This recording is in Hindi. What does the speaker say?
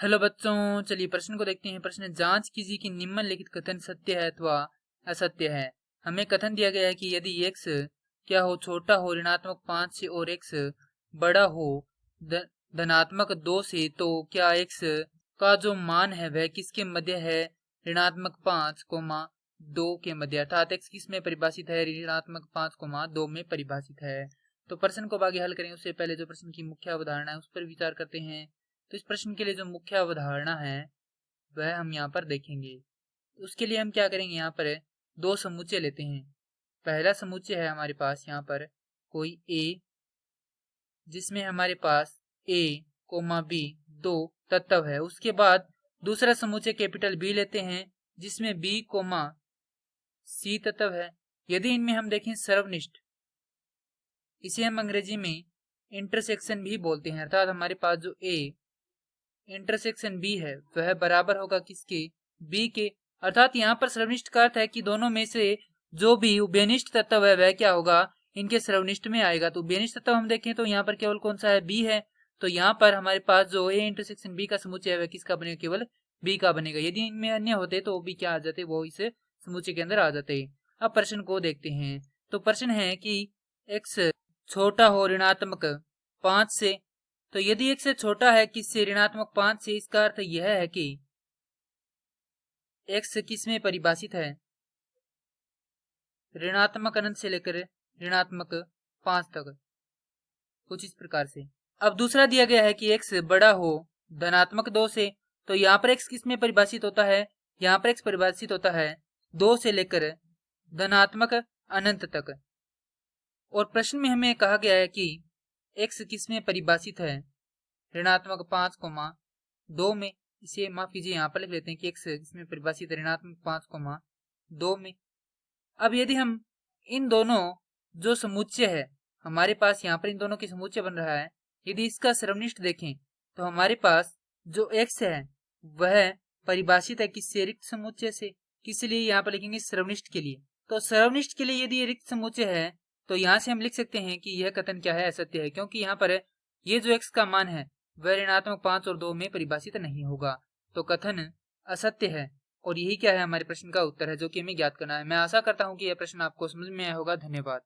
हेलो बच्चों, चलिए प्रश्न को देखते हैं। प्रश्न, जांच कीजिए कि निम्नलिखित कथन सत्य है अथवा असत्य है। हमें कथन दिया गया है कि यदि x क्या हो, छोटा हो ऋणात्मक 5 से और x बड़ा हो धनात्मक 2 से, तो क्या x का जो मान है वह किसके मध्य है? ऋणात्मक 5, 2 के मध्य। अर्थात x किस में परिभाषित है? ऋणात्मक 5, 2 में परिभाषित है। तो प्रश्न को आगे हल करें उससे पहले जो प्रश्न की मुख्य अवधारणा है उस पर विचार करते हैं। तो इस प्रश्न के लिए जो मुख्य अवधारणा है वह हम यहाँ पर देखेंगे। उसके लिए हम क्या करेंगे, यहाँ पर दो समुच्चय लेते हैं। पहला समुच्चय है हमारे पास यहाँ पर कोई a, जिसमें हमारे पास a, b दो तत्व है। उसके बाद दूसरा समुच्चय कैपिटल B लेते हैं जिसमें b, c तत्व है। यदि इनमें हम देखें सर्वनिष्ठ, इसे हम अंग्रेजी में इंटरसेक्शन भी बोलते हैं। अर्थात हमारे पास जो a इंटरसेक्शन B है वह बराबर होगा किसके? B के। अर्थात यहाँ पर सर्वनिष्ठ का अर्थ है कि दोनों में से जो भी उभयनिष्ठ तत्व है वह क्या होगा? इनके सर्वनिष्ठ में आएगा। तो उभयनिष्ठ तत्व हम देखें तो यहाँ पर केवल कौन सा है? B है। तो यहाँ पर हमारे पास जो A इंटरसेक्शन B का समुच्चय है वह किसका बनेगा? केवल B का बनेगा। यदि इनमें अन्य होते तो भी क्या आ जाते? वो इस समुच्चय के अंदर आ जाते। अब प्रश्न को देखते हैं। तो प्रश्न है कि x छोटा हो ऋणात्मक 5 से, तो यदि x से छोटा है किससे? ऋणात्मक 5 से। इसका अर्थ यह है कि x किस में परिभाषित है? ऋणात्मक अनंत से लेकर ऋणात्मक 5 तक, कुछ इस प्रकार से। अब दूसरा दिया गया है कि x बड़ा हो धनात्मक 2 से, तो यहाँ पर x किस में परिभाषित होता है? यहाँ पर x परिभाषित होता है 2 से लेकर धनात्मक अनंत तक। और प्रश्न में हमें कहा गया है कि x किस में परिभाषित है? ऋणात्मक 5, 2 में। इसे माफ कीजिए, यहाँ पर लिख लेते हैं कि x इसमें परिभाषित है ऋणात्मक 5, 2 में। अब यदि हम इन दोनों जो समुच्चय है हमारे पास यहाँ पर इन दोनों के समुच्चय बन रहा है, यदि इसका सर्वनिष्ठ देखें तो हमारे पास जो x है वह परिभाषित है किससे? रिक्त समुच्चय से। किस लिए? यहाँ पर लिखेंगे सर्वनिष्ठ के लिए। तो सर्वनिष्ठ के लिए यदि रिक्त समुच्चय है तो यहाँ से हम लिख सकते हैं कि यह कथन क्या है? असत्य है, क्योंकि यहाँ पर ये जो x का मान है वह ऋणात्मक 5 और 2 में परिभाषित नहीं होगा। तो कथन असत्य है। और यही क्या है? हमारे प्रश्न का उत्तर है जो कि हमें ज्ञात करना है। मैं आशा करता हूँ कि यह प्रश्न आपको समझ में आया होगा। धन्यवाद।